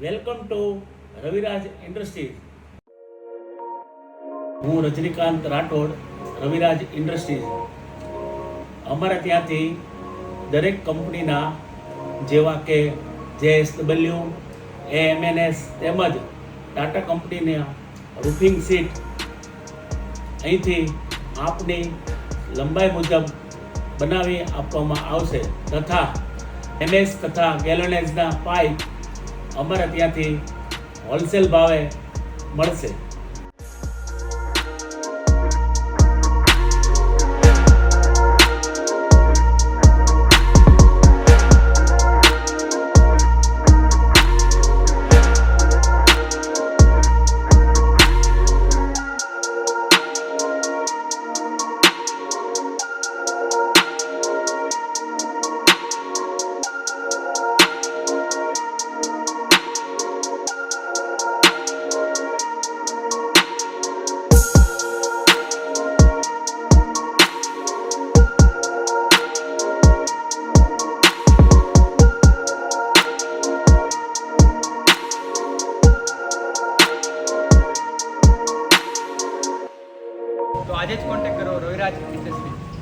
Welcome to Raviraj industries. હું Rajnikant Rathod, Raviraj industries. અમારા ત્યાંથી દરેક કંપનીના જેવા કે JSW, AMNS તેમજ ટાટા કંપનીના રૂફિંગ સીટ અહીંથી આપની લંબાઈ મુજબ બનાવી આપવામાં આવશે તથા MS તથા ગેલોનેઝના પાઇપ અમારા ત્યાંથી હોલસેલ ભાવે મળશે. તો આજે જ કોન્ટેક્ટ કરો રવિરાજ ઇન્ડસ્ટ્રી.